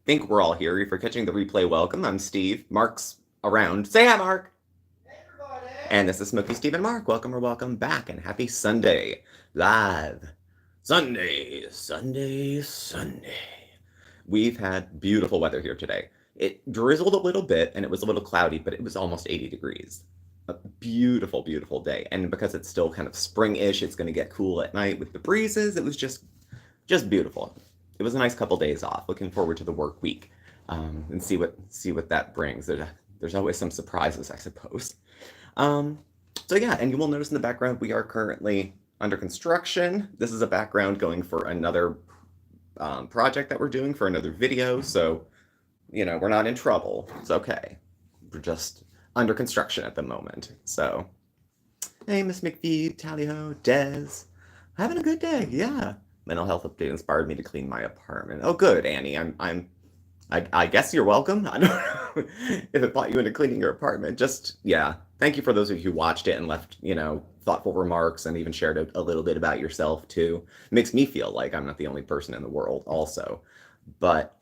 think we're all here. If you're catching the replay, welcome. I'm Steve. Mark's around. Say hi, Mark. And this is Smokeysteveandmarc. and Mark. Welcome or welcome back, and happy Sunday. Live. Sunday. We've had beautiful weather here today. It drizzled a little bit, and it was a little cloudy, but it was almost 80 degrees. A beautiful, beautiful day. And because it's still kind of spring-ish, it's going to get cool at night with the breezes. It was just beautiful. It was a nice couple days off. Looking forward to the work week, and see what that brings. There's always some surprises, I suppose. So yeah, and you will notice in the background we are currently under construction. This is a background going for another project that we're doing for another video. So we're not in trouble. It's okay. We're just under construction at the moment. So hey, Miss McPhee, Tally-ho, Des, having a good day. Yeah. Mental health update inspired me to clean my apartment. Oh, good, Annie. I guess you're welcome. I don't know if it brought you into cleaning your apartment. Yeah. Thank you for those of you who watched it and left, thoughtful remarks and even shared a little bit about yourself too. It makes me feel like I'm not the only person in the world also. But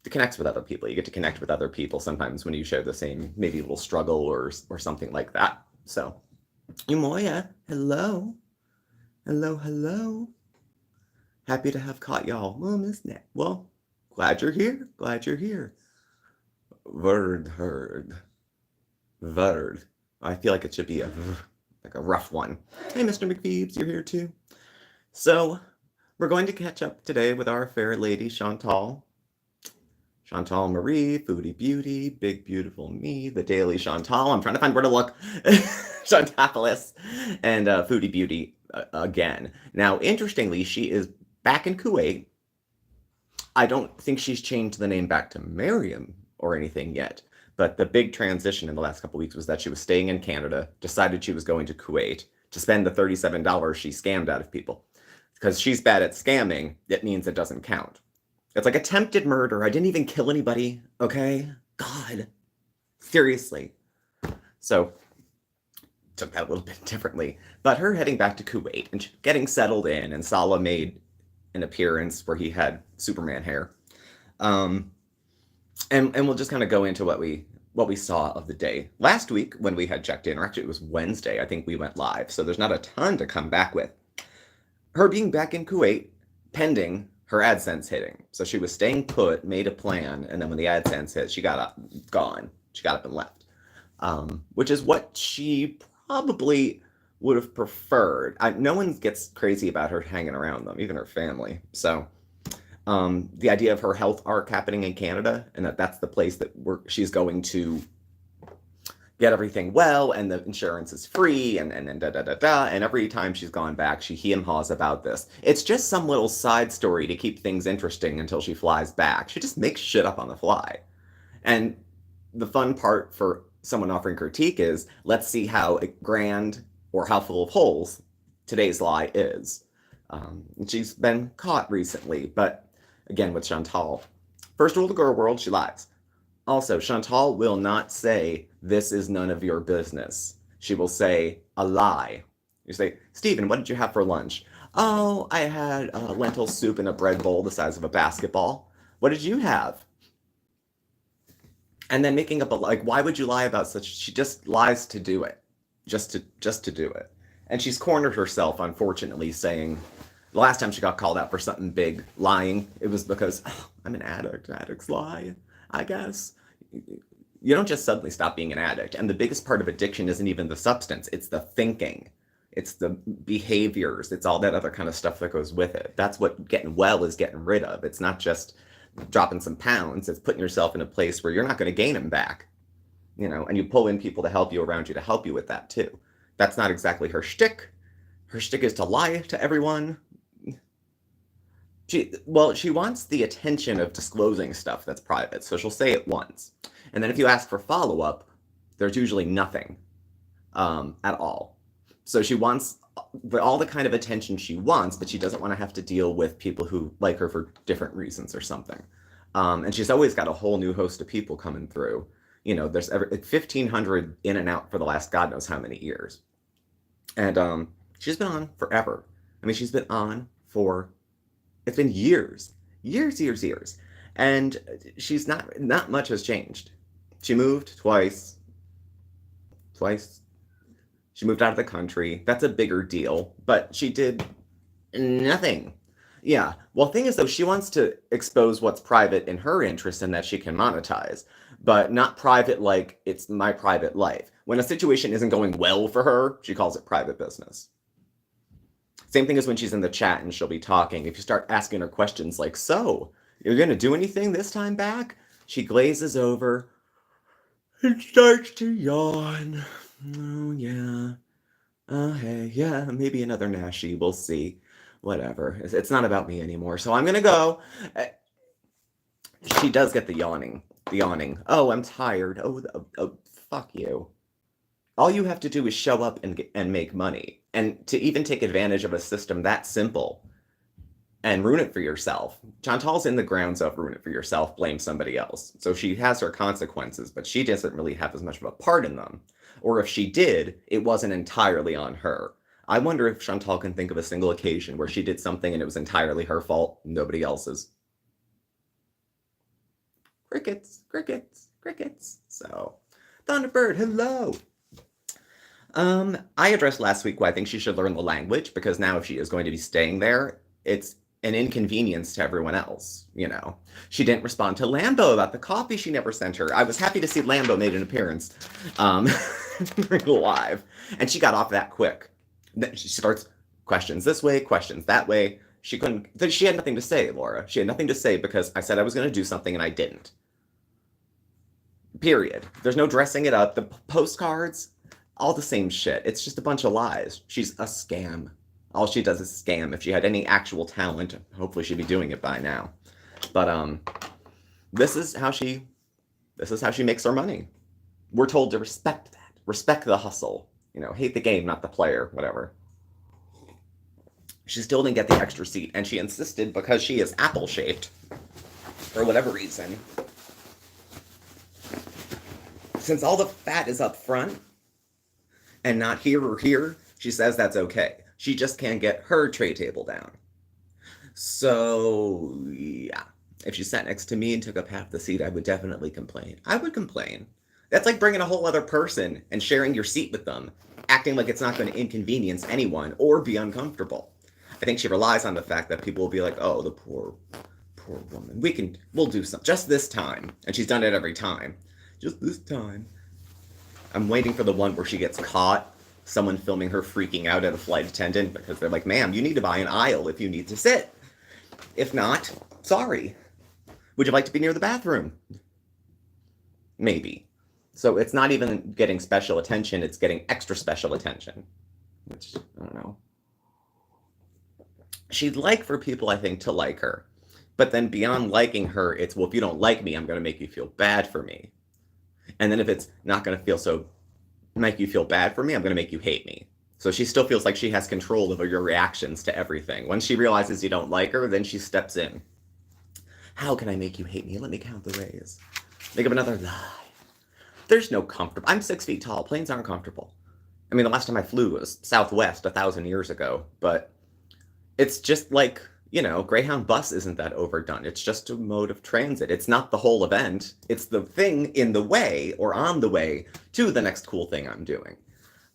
it connects with other people. You get to connect with other people sometimes when you share the same maybe little struggle or something like that. So, Umoya, hello. Hello. Happy to have caught y'all. Well, Miss Nat. Well, glad you're here. Word heard. Word. I feel like it should be a rough one. Hey, Mr. McPhoebs, you're here too. So, we're going to catch up today with our fair lady, Chantal. Chantal Marie, Foodie Beauty, Big Beautiful Me, The Daily Chantal. I'm trying to find where to look. Chantapolis. And Foodie Beauty again. Now, interestingly, she is back in Kuwait. I don't think she's changed the name back to Miriam or anything yet. But the big transition in the last couple weeks was that she was staying in Canada, decided she was going to Kuwait to spend the $37 she scammed out of people. Because she's bad at scamming, it means it doesn't count. It's like attempted murder. I didn't even kill anybody, okay? God. Seriously. So, took that a little bit differently. But her heading back to Kuwait and getting settled in, and Salah made an appearance where he had Superman hair. And we'll just kind of go into what we saw of the day. Last week when we had checked in, or actually it was Wednesday, I think we went live, so there's not a ton to come back with. Her being back in Kuwait, pending her AdSense hitting. So she was staying put, made a plan, and then when the AdSense hit, she got up, gone. She got up and left. Which is what she probably would have preferred. No one gets crazy about her hanging around them, even her family. So the idea of her health arc happening in Canada, and that's the place that she's going to get everything well, and the insurance is free, and and every time she's gone back, she he and haws about this. It's just some little side story to keep things interesting until she flies back. She just makes shit up on the fly. And the fun part for someone offering critique is, let's see how grand or how full of holes today's lie is. She's been caught recently, but again with Chantal, first rule of the girl world, she lies. Also, Chantal will not say, this is none of your business. She will say a lie. You say, Stephen, what did you have for lunch? Oh, I had lentil soup in a bread bowl the size of a basketball. What did you have? And then making up why would you lie about such? She just lies to do it. Just to do it. And she's cornered herself, unfortunately, saying, the last time she got called out for something big, lying, it was because, I'm an addict. Addicts lie, I guess. You don't just suddenly stop being an addict. And the biggest part of addiction isn't even the substance. It's the thinking. It's the behaviors. It's all that other kind of stuff that goes with it. That's what getting well is getting rid of. It's not just dropping some pounds. It's putting yourself in a place where you're not going to gain them back. And you pull in people to help you around you to help you with that too. That's not exactly her shtick. Her shtick is to lie to everyone. She wants the attention of disclosing stuff that's private, so she'll say it once. And then if you ask for follow-up, there's usually nothing at all. So she wants all the kind of attention she wants, but she doesn't want to have to deal with people who like her for different reasons or something. And she's always got a whole new host of people coming through. There's 1,500 in and out for the last God knows how many years. And she's been on forever. I mean, she's been on for, it's been years. And she's not much has changed. She moved twice. Twice. She moved out of the country. That's a bigger deal. But she did nothing. Yeah. Well, thing is, though, she wants to expose what's private in her interest and that she can monetize, but not private like it's my private life. When a situation isn't going well for her, she calls it private business. Same thing as when she's in the chat and she'll be talking. If you start asking her questions like, so, you're going to do anything this time back? She glazes over and starts to yawn. Oh, yeah. Oh, hey, yeah, maybe another Nashi. We'll see. Whatever. It's not about me anymore, so I'm gonna go. She does get the yawning. The yawning. Oh, I'm tired. Oh, fuck you. All you have to do is show up and make money. And to even take advantage of a system that simple and ruin it for yourself. Chantal's in the grounds of ruin it for yourself, blame somebody else. So she has her consequences, but she doesn't really have as much of a part in them. Or if she did, it wasn't entirely on her. I wonder if Chantal can think of a single occasion where she did something and it was entirely her fault, nobody else's. Crickets, crickets, crickets. So, Thunderbird, hello. I addressed last week why I think she should learn the language, because now if she is going to be staying there, it's an inconvenience to everyone else, you know. She didn't respond to Lambo about the coffee she never sent her. I was happy to see Lambo made an appearance live, and she got off that quick. Then she starts questions this way, questions that way. She had nothing to say, Laura. She had nothing to say because I said I was going to do something and I didn't. Period. There's no dressing it up. The postcards, all the same shit. It's just a bunch of lies. She's a scam. All she does is scam. If she had any actual talent, hopefully she'd be doing it by now. But this is how she makes her money. We're told to respect that. Respect the hustle. You know, hate the game, not the player, whatever. She still didn't get the extra seat, and she insisted because she is apple-shaped, for whatever reason. Since all the fat is up front, and not here or here, she says that's okay. She just can't get her tray table down. So, yeah. If she sat next to me and took up half the seat, I would definitely complain. I would complain. That's like bringing a whole other person and sharing your seat with them, acting like it's not going to inconvenience anyone or be uncomfortable. I think she relies on the fact that people will be like, oh, the poor woman. We'll do something. Just this time. And she's done it every time. Just this time. I'm waiting for the one where she gets caught. Someone filming her freaking out at a flight attendant because they're like, ma'am, you need to buy an aisle if you need to sit. If not, sorry. Would you like to be near the bathroom? Maybe. So it's not even getting special attention, it's getting extra special attention. Which, I don't know. She'd like for people, I think, to like her. But then beyond liking her, it's, well, if you don't like me, I'm going to make you feel bad for me. And then if it's not going to make you feel bad for me, I'm going to make you hate me. So she still feels like she has control over your reactions to everything. Once she realizes you don't like her, then she steps in. How can I make you hate me? Let me count the ways. Make up another lie. There's no comfortable. I'm 6 feet tall. Planes aren't comfortable. I mean, the last time I flew was Southwest 1,000 years ago. But it's just like, you know, Greyhound bus isn't that overdone. It's just a mode of transit. It's not the whole event. It's the thing in the way or on the way to the next cool thing I'm doing.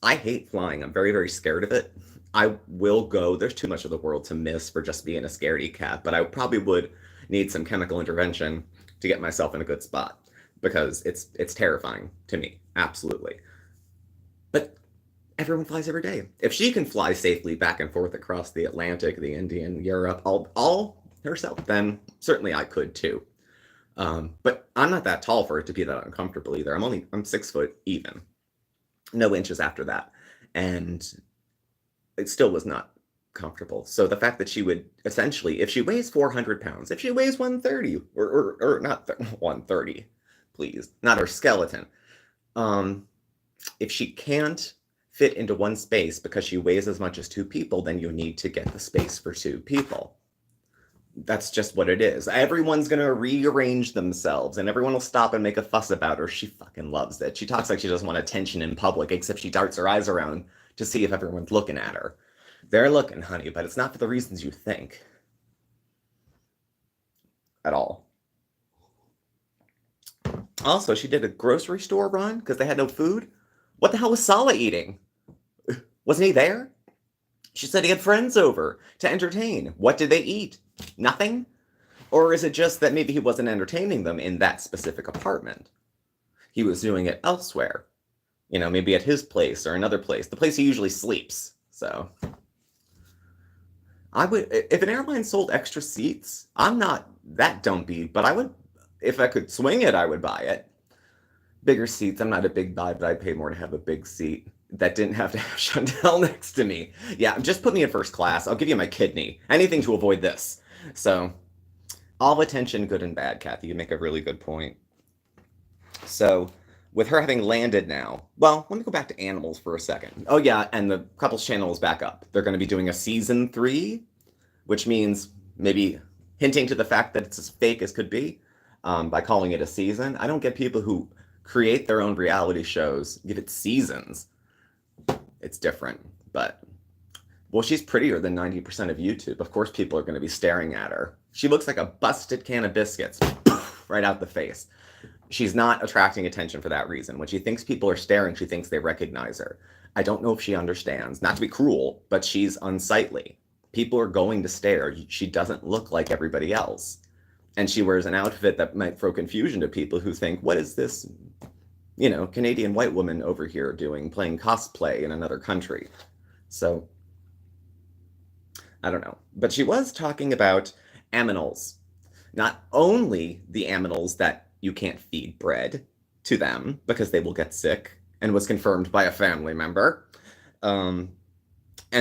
I hate flying. I'm very, very scared of it. I will go. There's too much of the world to miss for just being a scaredy cat. But I probably would need some chemical intervention to get myself in a good spot. Because it's terrifying to me. Absolutely. But everyone flies every day. If she can fly safely back and forth across the Atlantic, the Indian, Europe, all herself, then certainly I could too. But I'm not that tall for it to be that uncomfortable either. I'm 6 foot even. No inches after that. And it still was not comfortable. So the fact that she would essentially, if she weighs 400 pounds, if she weighs 130, or not 130, please, not her skeleton. If she can't fit into one space because she weighs as much as 2 people, then you need to get the space for 2 people. That's just what it is. Everyone's going to rearrange themselves and everyone will stop and make a fuss about her. She fucking loves it. She talks like she doesn't want attention in public, except she darts her eyes around to see if everyone's looking at her. They're looking, honey, but it's not for the reasons you think. At all. Also, she did a grocery store run because they had no food. What the hell was Salah eating? Wasn't he there? She said he had friends over to entertain. What did they eat? Nothing? Or is it just that maybe he wasn't entertaining them in that specific apartment? He was doing it elsewhere. You know, maybe at his place or another place, the place he usually sleeps. So, I would, if an airline sold extra seats, I'm not that dumpy, but I would, if I could swing it, I would buy it. Bigger seats, I'm not a big guy, but I'd pay more to have a big seat that didn't have to have Chantal next to me. Yeah, just put me in first class. I'll give you my kidney. Anything to avoid this. So, all attention, good and bad, Kathy. You make a really good point. So, with her having landed now, well, let me go back to animals for a second. Oh, yeah, and the couple's channel is back up. They're going to be doing a season 3, which means maybe hinting to the fact that it's as fake as could be by calling it a season. I don't get people who create their own reality shows, give it seasons. It's different, but well, she's prettier than 90% of YouTube. Of course, people are going to be staring at her. She looks like a busted can of biscuits right out the face. She's not attracting attention for that reason. When she thinks people are staring, she thinks they recognize her. I don't know if she understands. Not to be cruel, but she's unsightly. People are going to stare. She doesn't look like everybody else. And she wears an outfit that might throw confusion to people who think, what is this, you know, Canadian white woman over here doing, playing cosplay in another country? So, I don't know. But she was talking about aminals. Not only the aminals that you can't feed bread to them because they will get sick, and was confirmed by a family member. And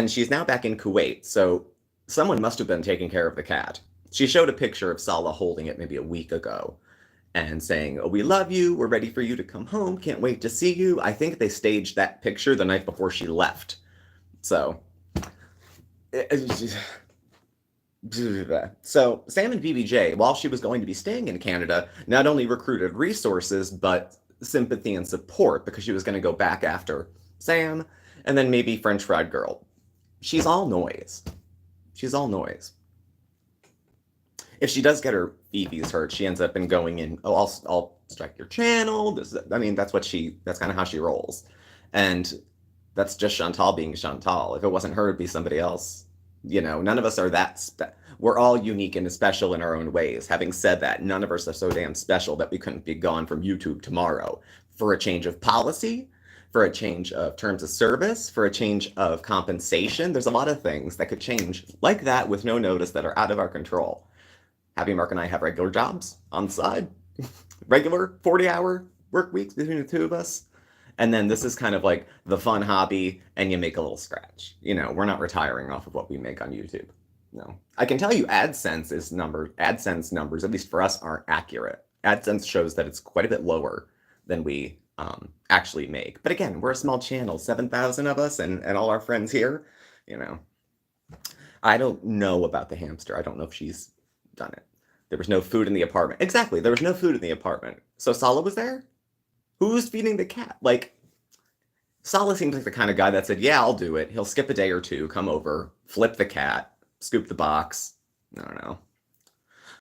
she's now back in Kuwait, so someone must have been taking care of the cat. She showed a picture of Salah holding it maybe a week ago and saying, oh, we love you, we're ready for you to come home, can't wait to see you. I think they staged that picture the night before she left. So, Sam and BBJ, while she was going to be staying in Canada, not only recruited resources, but sympathy and support because she was going to go back after Sam and then maybe French Fried Girl. She's all noise. She's all noise. If she does get her Phoebe's hurt, she ends up in going in, oh, I'll strike your channel. I mean, that's kind of how she rolls. And that's just Chantal being Chantal. If it wasn't her, it'd be somebody else. You know, none of us are we're all unique and special in our own ways. Having said that, none of us are so damn special that we couldn't be gone from YouTube tomorrow for a change of policy, for a change of terms of service, for a change of compensation. There's a lot of things that could change like that with no notice that are out of our control. Happy Mark and I have regular jobs on the side, regular 40-hour work weeks between the two of us. And then this is kind of like the fun hobby, and you make a little scratch. You know, we're not retiring off of what we make on YouTube. No. I can tell you AdSense numbers, at least for us, aren't accurate. AdSense shows that it's quite a bit lower than we actually make. But again, we're a small channel, 7,000 of us and all our friends here, you know. I don't know about the hamster. I don't know if she's done it. There was no food in the apartment. Exactly, there was no food in the apartment. So Salah was there? Who's feeding the cat? Like, Salah seems like the kind of guy that said, yeah, I'll do it. He'll skip a day or two, come over, flip the cat, scoop the box. I don't know.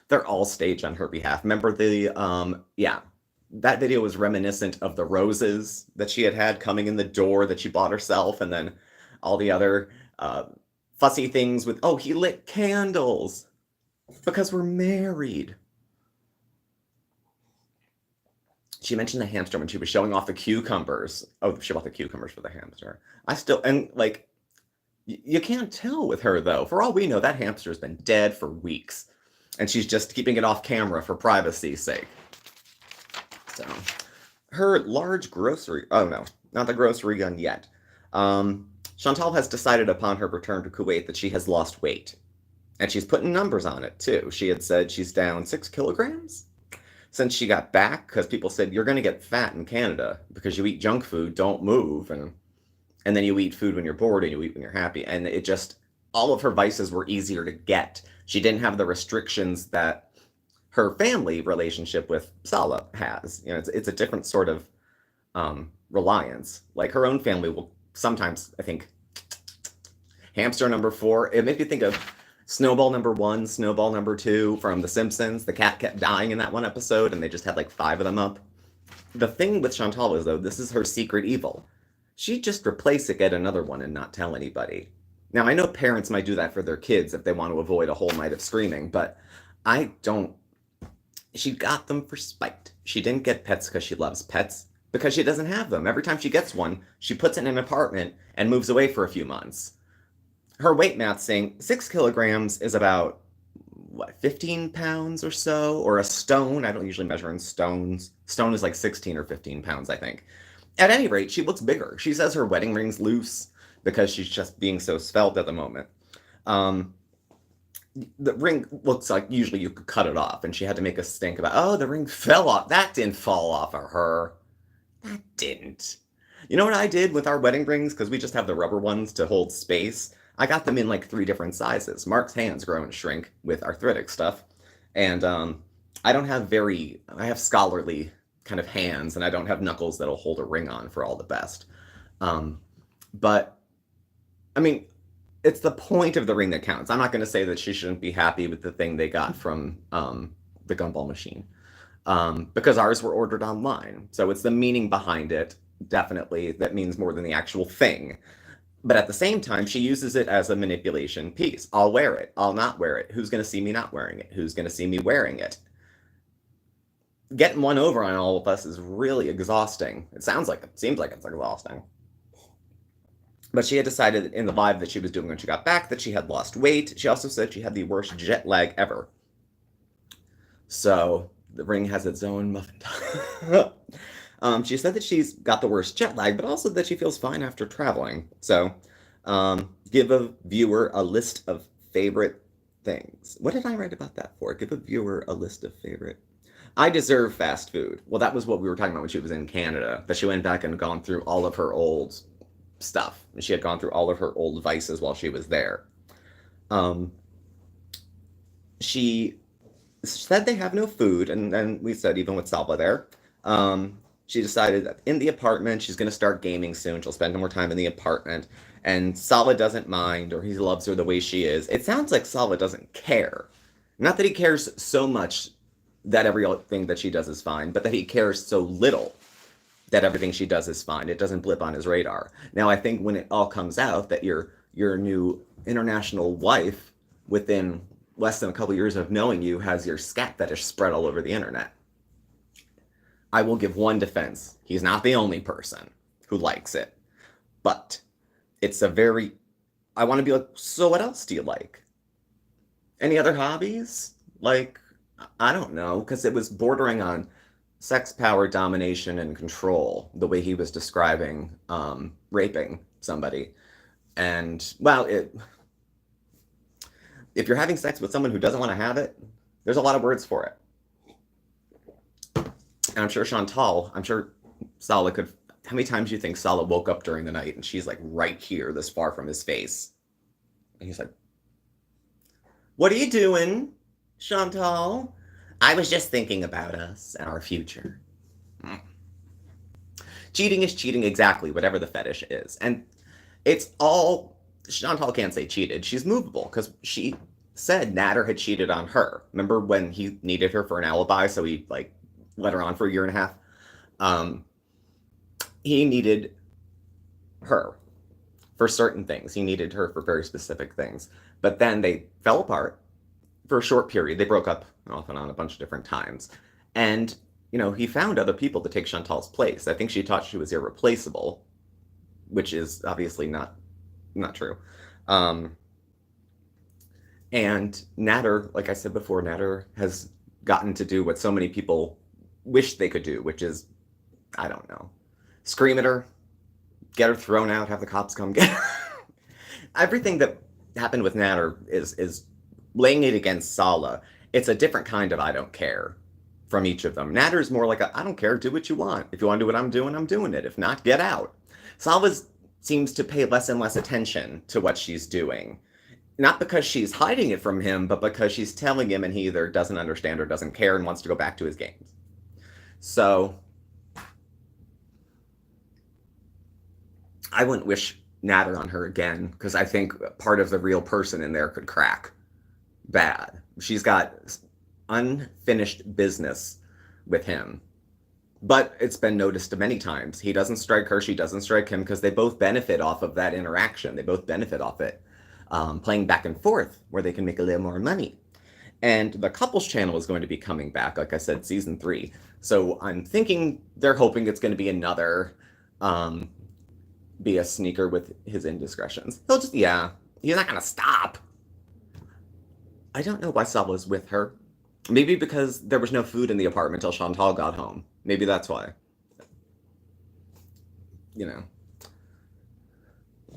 They're all staged on her behalf. Remember that video was reminiscent of the roses that she had coming in the door that she bought herself, and then all the other fussy things with, oh, he lit candles because we're married. She mentioned the hamster when she was showing off the cucumbers. Oh, she bought the cucumbers for the hamster. You can't tell with her, though. For all we know, that hamster's been dead for weeks. And she's just keeping it off camera for privacy's sake. So, her large grocery... Oh, no. Not the grocery gun yet. Chantal has decided upon her return to Kuwait that she has lost weight. And she's putting numbers on it, too. She had said she's down 6 kilograms since she got back, because people said, you're going to get fat in Canada because you eat junk food, don't move, and then you eat food when you're bored and you eat when you're happy. And it just, all of her vices were easier to get. She didn't have the restrictions that her family relationship with Salah has. You know, it's a different sort of reliance. Like, her own family will sometimes, I think, hamster number 4, it made me think of Snowball number 1, Snowball number 2 from The Simpsons. The cat kept dying in that one episode, and they just had like 5 of them up. The thing with Chantal is, though, this is her secret evil. She'd just replace it, get another one, and not tell anybody. Now, I know parents might do that for their kids if they want to avoid a whole night of screaming, but I don't. She got them for spite. She didn't get pets because she loves pets, because she doesn't have them. Every time she gets one, she puts it in an apartment and moves away for a few months. Her weight math saying 6 kilograms is about, what, 15 pounds or so? Or a stone. I don't usually measure in stones. Stone is like 16 or 15 pounds, I think. At any rate, she looks bigger. She says her wedding ring's loose because she's just being so svelte at the moment. The ring looks like usually you could cut it off, and she had to make a stink about, oh, the ring fell off. That didn't fall off of her. That didn't. You know what I did with our wedding rings? Because we just have the rubber ones to hold space. I got them in like 3 different sizes. Mark's hands grow and shrink with arthritic stuff. And I don't have I have scholarly kind of hands, and I don't have knuckles that'll hold a ring on for all the best. But, I mean, it's the point of the ring that counts. I'm not going to say that she shouldn't be happy with the thing they got from the gumball machine. Because ours were ordered online. So it's the meaning behind it, definitely, that means more than the actual thing. But at the same time, she uses it as a manipulation piece. I'll wear it. I'll not wear it. Who's going to see me not wearing it? Who's going to see me wearing it? Getting one over on all of us is really exhausting. It seems like it's exhausting. But she had decided in the live that she was doing when she got back that she had lost weight. She also said she had the worst jet lag ever. So the ring has its own muffin top. She said that she's got the worst jet lag, but also that she feels fine after traveling. So give a viewer a list of favorite things. What did I write about that for? Give a viewer a list of favorite. I deserve fast food. Well, that was what we were talking about when she was in Canada, that she went back and gone through all of her old stuff. She had gone through all of her old vices while she was there. She said they have no food, and then we said even with Salah there, she decided that in the apartment she's going to start gaming soon. She'll spend more time in the apartment, and Salah doesn't mind, or he loves her the way she is. It sounds like Salah doesn't care. Not that he cares so much that everything that she does is fine, but that he cares so little that everything she does is fine. It doesn't blip on his radar. Now, I think when it all comes out that your new international wife, within less than a couple years of knowing you, has your scat fetish spread all over the internet, I will give one defense. He's not the only person who likes it. But it's a very... I want to be like, so what else do you like? Any other hobbies? Like, I don't know, because it was bordering on sex, power, domination, and control, the way he was describing raping somebody. And, well, if you're having sex with someone who doesn't want to have it, there's a lot of words for it. And I'm sure Salah could... How many times do you think Salah woke up during the night and she's like right here, this far from his face? And he's like, what are you doing, Chantal? I was just thinking about us and our future. Cheating is cheating, exactly, whatever the fetish is. And it's all... Chantal can't say cheated. She's movable, because she said Nader had cheated on her. Remember when he needed her for an alibi, so he, like, let her on for a year and a half? He needed her for certain things. He needed her for very specific things. But then they fell apart for a short period. They broke up off and on a bunch of different times. And, you know, he found other people to take Chantal's place. I think she thought she was irreplaceable, which is obviously not true. And Nader, like I said before, Nader has gotten to do what so many people wish they could do, which is, I don't know, scream at her, get her thrown out, have the cops come get her. Everything that happened with Nader is laying it against Salah. It's a different kind of I don't care from each of them. Nader's more like a, I don't care, do what you want. If you want to do what I'm doing it. If not, get out. Salah seems to pay less and less attention to what she's doing. Not because she's hiding it from him, but because she's telling him and he either doesn't understand or doesn't care and wants to go back to his games. So I wouldn't wish Nader on her again, because I think part of the real person in there could crack bad. She's got unfinished business with him But it's been noticed many times. He doesn't strike her, she doesn't strike him, because they both benefit off of that interaction. They both benefit off it. Playing back and forth, where they can make a little more money. And the couples channel is going to be coming back, like I said, season 3. So I'm thinking they're hoping it's going to be another, be a sneaker with his indiscretions. He'll just, yeah, he's not going to stop. I don't know why Salah was with her. Maybe because there was no food in the apartment till Chantal got home. Maybe that's why. You know.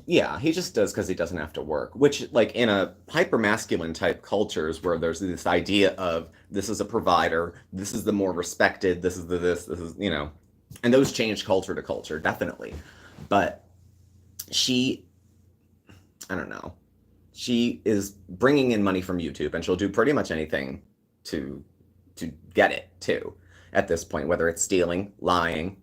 Yeah, he just does because he doesn't have to work. Which, like, in a hyper-masculine type cultures where there's this idea of this is a provider, this is the more respected, this is, you know. And those change culture to culture, definitely. But she, I don't know. She is bringing in money from YouTube, and she'll do pretty much anything to get it, too, at this point. Whether it's stealing, lying,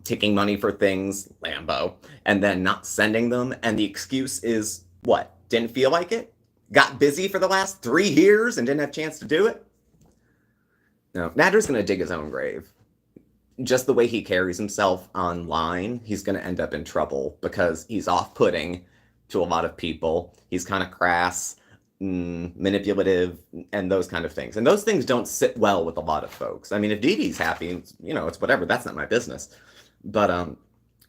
taking money for things, Lambo, and then not sending them. And the excuse is, what? Didn't feel like it? Got busy for the last 3 years and didn't have a chance to do it? No, Nader's going to dig his own grave. Just the way he carries himself online, he's going to end up in trouble because he's off-putting to a lot of people. He's kind of crass, manipulative, and those kind of things. And those things don't sit well with a lot of folks. I mean, if Dee Dee's happy, you know, it's whatever. That's not my business. But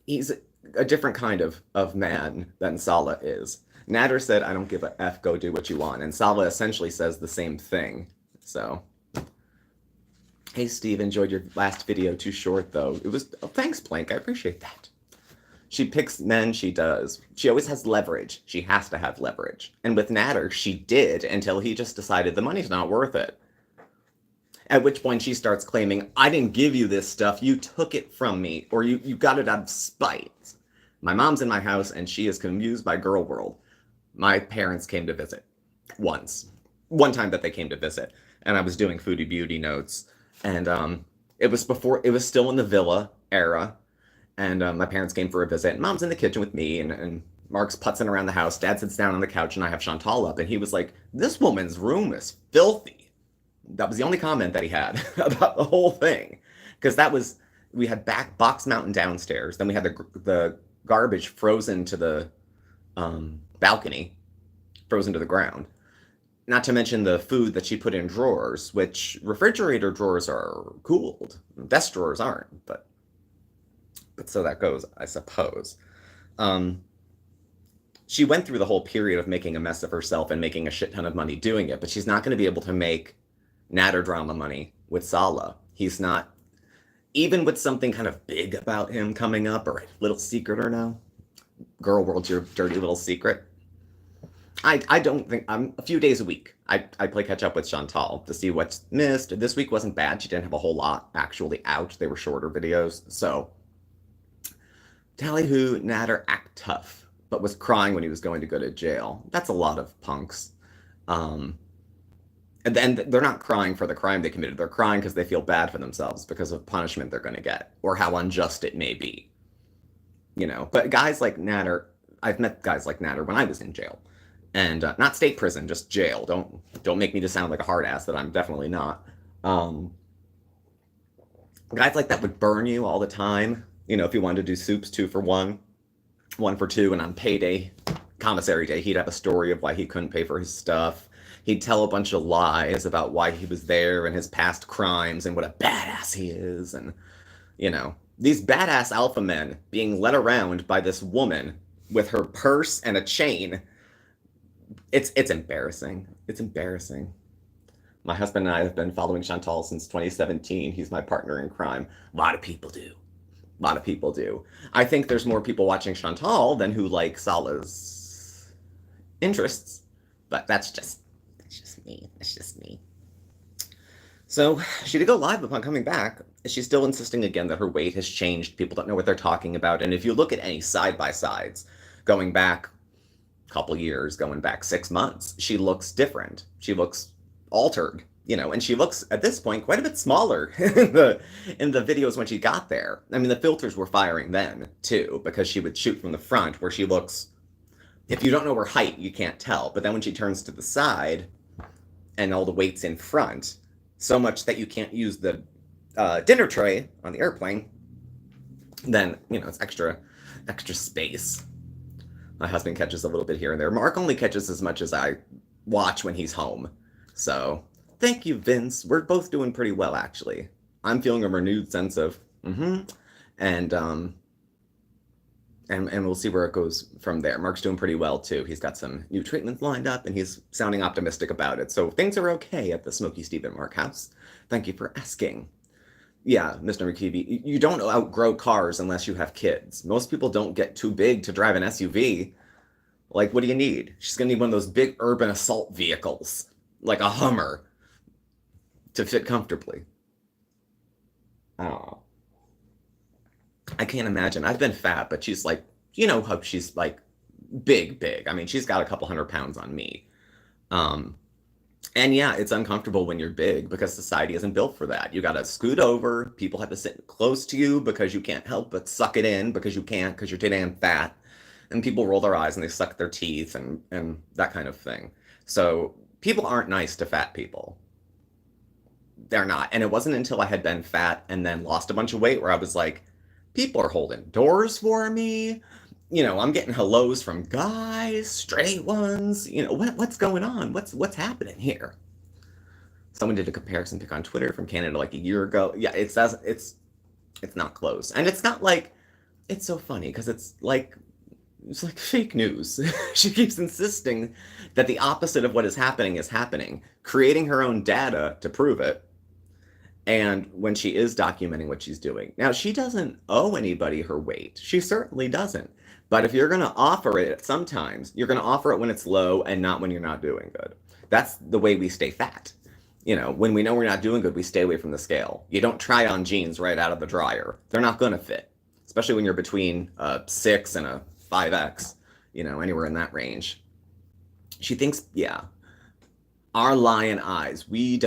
he's a different kind of man than Salah is. Nader said, I don't give a F, go do what you want. And Salah essentially says the same thing. So, hey, Steve, enjoyed your last video. Too short, though. It was, oh, thanks, Blank. I appreciate that. She picks men, she does. She always has leverage. She has to have leverage. And with Nader, she did until he just decided the money's not worth it. At which point she starts claiming, I didn't give you this stuff, you took it from me, or you got it out of spite. My mom's in my house, and she is confused by girl world. My parents came to visit once. One time that they came to visit, and I was doing Foodie Beauty notes, and it was still in the villa era, and my parents came for a visit, and Mom's in the kitchen with me, and Mark's putzing around the house, Dad sits down on the couch, and I have Chantal up, and he was like, this woman's room is filthy. That was the only comment that he had about the whole thing. Because we had box mountain downstairs. Then we had the garbage frozen to the balcony, frozen to the ground. Not to mention the food that she put in drawers, which refrigerator drawers are cooled. Desk drawers aren't, but so that goes, I suppose. She went through the whole period of making a mess of herself and making a shit ton of money doing it, but she's not going to be able to make Nader drama money with Salah. He's not, even with something kind of big about him coming up, or a little secret or no. Girl world's your dirty little secret. I don't think, a few days a week, I play catch up with Chantal to see what's missed. This week wasn't bad. She didn't have a whole lot actually out. They were shorter videos. So, Tallyhoo, Nader act tough, but was crying when he was going to go to jail. That's a lot of punks. And then they're not crying for the crime they committed. They're crying because they feel bad for themselves because of punishment they're going to get, or how unjust it may be. You know, but guys like Nader, I've met guys like Nader when I was in jail. And not state prison, just jail. Don't make me to sound like a hard ass that I'm definitely not. Guys like that would burn you all the time. You know, if you wanted to do soups 2 for 1, 1 for 2, and on payday, commissary day, he'd have a story of why he couldn't pay for his stuff. He'd tell a bunch of lies about why he was there and his past crimes and what a badass he is. And, you know, these badass alpha men being led around by this woman with her purse and a chain. It's embarrassing. It's embarrassing. My husband and I have been following Chantal since 2017. He's my partner in crime. A lot of people do. A lot of people do. I think there's more people watching Chantal than who like Salah's interests. But that's just me. That's just me. So she did go live upon coming back. She's still insisting again that her weight has changed. People don't know what they're talking about. And if you look at any side-by-sides, going back a couple years, going back 6 months, she looks different. She looks altered, you know, and she looks, at this point, quite a bit smaller in the videos when she got there. I mean, the filters were firing then, too, because she would shoot from the front, where she looks, if you don't know her height, you can't tell. But then when she turns to the side, and all the weight's in front, so much that you can't use the dinner tray on the airplane, then, it's extra space. My husband catches a little bit here and there. Mark only catches as much as I watch when he's home. So, thank you, Vince. We're both doing pretty well, actually. I'm feeling a renewed sense of, and we'll see where it goes from there. Mark's doing pretty well, too. He's got some new treatments lined up, and he's sounding optimistic about it. So things are okay at the Smokey Steve and Marc house. Thank you for asking. Yeah, Mr. McKeevy, you don't outgrow cars unless you have kids. Most people don't get too big to drive an SUV. Like, what do you need? She's going to need one of those big urban assault vehicles, like a Hummer, to fit comfortably. Oh. I can't imagine. I've been fat, but she's like, how she's like big. I mean, she's got a couple 100 pounds on me. And yeah, it's uncomfortable when you're big because society isn't built for that. You got to scoot over. People have to sit close to you because you can't help but suck it in because you can't because you're too damn fat. And people roll their eyes and they suck their teeth and that kind of thing. So people aren't nice to fat people. They're not. And it wasn't until I had been fat and then lost a bunch of weight where I was like, people are holding doors for me. I'm getting hellos from guys, straight ones. What's going on? What's happening here? Someone did a comparison pic on Twitter from Canada like a year ago. Yeah, it's not close. And it's not like, it's so funny because it's like fake news. She keeps insisting that the opposite of what is happening, creating her own data to prove it. And when she is documenting what she's doing. Now, she doesn't owe anybody her weight. She certainly doesn't. But if you're going to offer it sometimes, you're going to offer it when it's low and not when you're not doing good. That's the way we stay fat. When we know we're not doing good, we stay away from the scale. You don't try on jeans right out of the dryer. They're not going to fit, especially when you're between a 6 and a 5X, anywhere in that range. She thinks, our lion eyes, we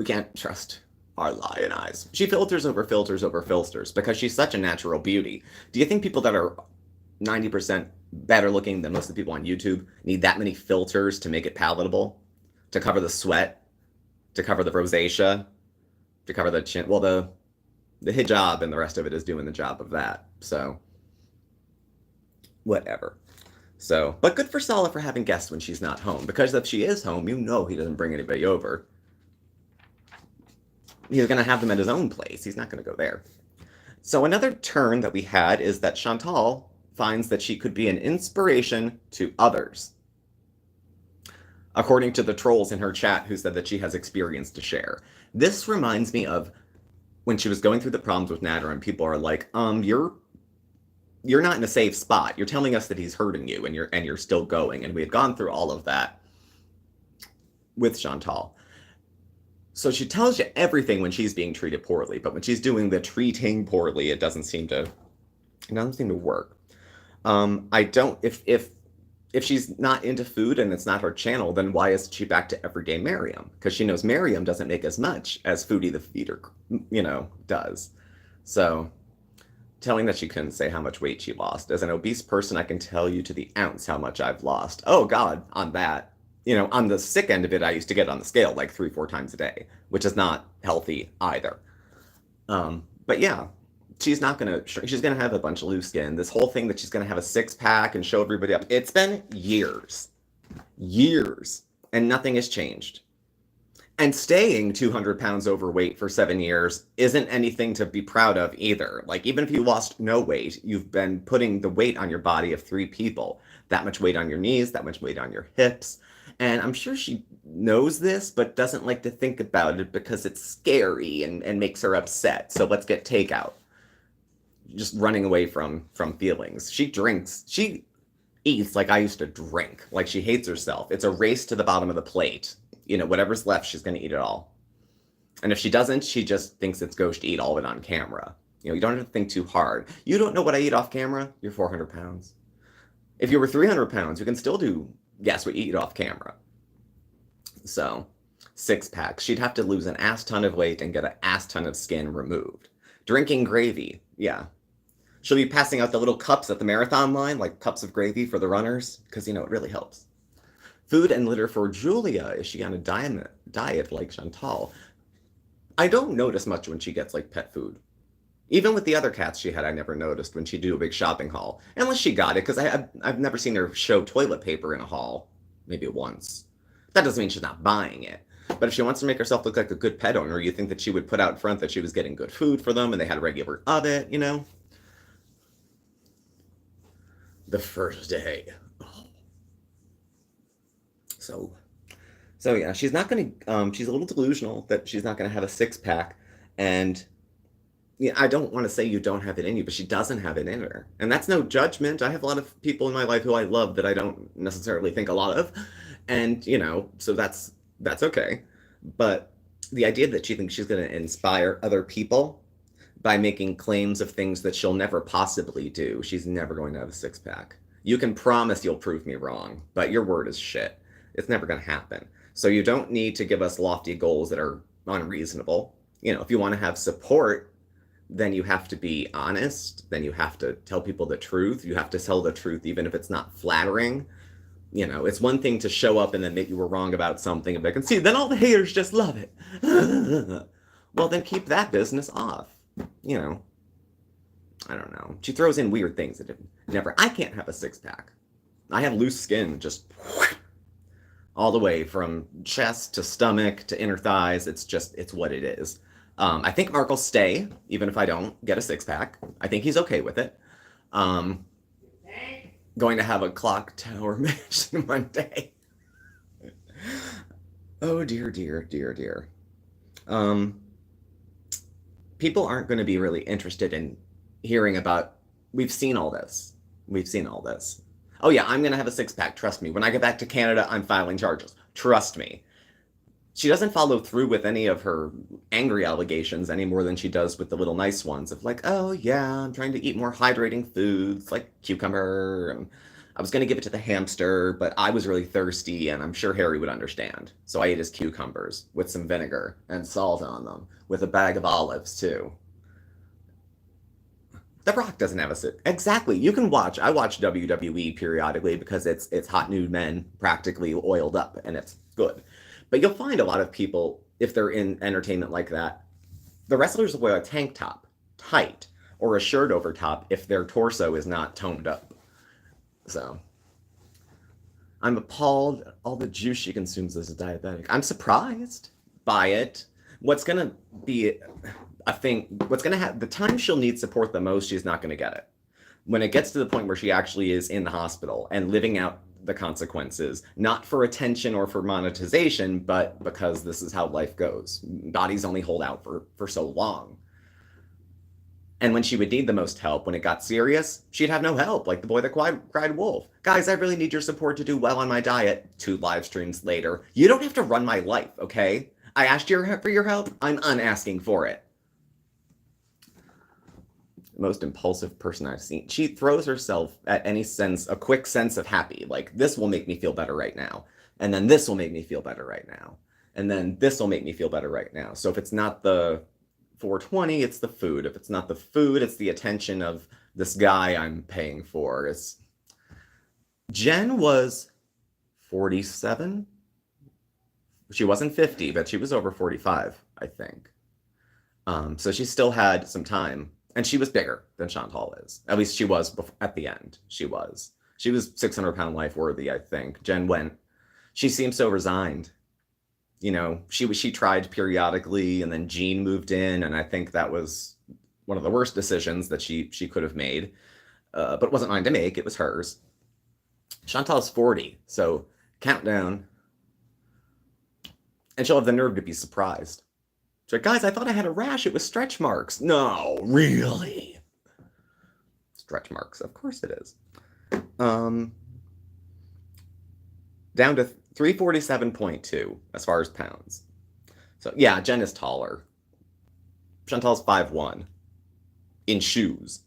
can't trust our lion eyes. She filters over filters because she's such a natural beauty. Do you think people that are 90% better looking than most of the people on YouTube need that many filters to make it palatable? To cover the sweat? To cover the rosacea? To cover the chin? Well, the hijab and the rest of it is doing the job of that. So, whatever. So, but good for Salah for having guests when she's not home. Because if she is home, he doesn't bring anybody over. He's going to have them at his own place. He's not going to go there. So another turn that we had is that Chantal finds that she could be an inspiration to others. According to the trolls in her chat who said that she has experience to share. This reminds me of when she was going through the problems with Nader and people are like, you're not in a safe spot. You're telling us that he's hurting you and you're still going. And we had gone through all of that with Chantal. So she tells you everything when she's being treated poorly, but when she's doing the treating poorly, it doesn't seem to work. If she's not into food and it's not her channel, then why is she back to everyday Miriam? Because she knows Miriam doesn't make as much as Foodie the Feeder, does. So telling that she couldn't say how much weight she lost. As an obese person, I can tell you to the ounce how much I've lost. Oh God, on that. On the sick end of it, I used to get on the scale like 3-4 times a day, which is not healthy either. But yeah, she's not going to, she's going to have a bunch of loose skin. This whole thing that she's going to have a 6-pack and show everybody up. It's been years, and nothing has changed. And staying 200 pounds overweight for 7 years isn't anything to be proud of either. Like, even if you lost no weight, you've been putting the weight on your body of 3 people. That much weight on your knees, that much weight on your hips. And I'm sure she knows this, but doesn't like to think about it because it's scary and makes her upset. So let's get takeout. Just running away from feelings. She drinks. She eats like I used to drink. Like she hates herself. It's a race to the bottom of the plate. Whatever's left, she's going to eat it all. And if she doesn't, she just thinks it's gauche to eat all of it on camera. You don't have to think too hard. You don't know what I eat off camera? You're 400 pounds. If you were 300 pounds, you can still do guess what you eat off camera. So, 6-packs. She'd have to lose an ass ton of weight and get an ass ton of skin removed. Drinking gravy. Yeah. She'll be passing out the little cups at the marathon line, like cups of gravy for the runners, because, it really helps. Food and litter for Julia. Is she on a diet like Chantal? I don't notice much when she gets like pet food. Even with the other cats she had, I never noticed when she'd do a big shopping haul. Unless she got it, because I've never seen her show toilet paper in a haul. Maybe once. That doesn't mean she's not buying it. But if she wants to make herself look like a good pet owner, you think that she would put out front that she was getting good food for them and they had a regular of it, you know? The first day. Oh. So, so yeah, she's not gonna. She's a little delusional that she's not gonna have a six pack, and yeah, I don't want to say you don't have it in you, but she doesn't have it in her. And that's no judgment. I have a lot of people in my life who I love that I don't necessarily think a lot of. And, so that's okay. But the idea that she thinks she's going to inspire other people by making claims of things that she'll never possibly do, she's never going to have a six pack. You can promise you'll prove me wrong, but your word is shit. It's never going to happen. So you don't need to give us lofty goals that are unreasonable. If you want to have support, then you have to be honest. Then you have to tell people the truth. You have to tell the truth, even if it's not flattering. It's one thing to show up and admit you were wrong about something, and they can see, then all the haters just love it. Well, then keep that business off. I don't know. She throws in weird things that never. I can't have a six pack. I have loose skin, just all the way from chest to stomach to inner thighs. It's what it is. I think Mark will stay, even if I don't get a six pack. I think he's okay with it. Going to have a clock tower match one day. Oh dear, dear, dear, dear. People aren't going to be really interested in hearing about. We've seen all this. We've seen all this. Oh yeah, I'm going to have a six pack. Trust me. When I get back to Canada, I'm filing charges. Trust me. She doesn't follow through with any of her angry allegations any more than she does with the little nice ones of like, oh yeah, I'm trying to eat more hydrating foods like cucumber. And I was going to give it to the hamster, but I was really thirsty and I'm sure Harry would understand. So I ate his cucumbers with some vinegar and salt on them with a bag of olives too. The Rock doesn't have a sit. Exactly. You can watch. I watch WWE periodically because it's hot nude men practically oiled up and it's good. But you'll find a lot of people, if they're in entertainment like that, the wrestlers will wear a tank top, tight, or a shirt over top if their torso is not toned up. So, I'm appalled at all the juice she consumes as a diabetic. I'm surprised by it. What's going to be a thing, the time she'll need support the most, she's not going to get it. When it gets to the point where she actually is in the hospital and living out the consequences, not for attention or for monetization, but because this is how life goes. Bodies only hold out for so long. And when she would need the most help, when it got serious, she'd have no help, like the boy that cried wolf. Guys, I really need your support to do well on my diet. 2 live streams later. You don't have to run my life, okay? I asked you for your help. I'm unasking for it. Most impulsive person I've seen. She throws herself at a quick sense of happy. Like, this will make me feel better right now. And then this will make me feel better right now. And then this will make me feel better right now. So if it's not the 420, it's the food. If it's not the food, it's the attention of this guy I'm paying for. Jen was 47. She wasn't 50, but she was over 45, I think. So she still had some time. And she was bigger than Chantal is. At least she was at the end. She was 600-pound life worthy, I think. Jen went. She seemed so resigned. She tried periodically, and then Jean moved in, and I think that was one of the worst decisions that she could have made. But it wasn't mine to make. It was hers. Chantal's 40, so countdown. And she'll have the nerve to be surprised. She's like, guys, I thought I had a rash. It was stretch marks. No, really? Stretch marks. Of course it is. Down to 347.2 as far as pounds. So, yeah, Jen is taller. Chantal's 5'1" in shoes.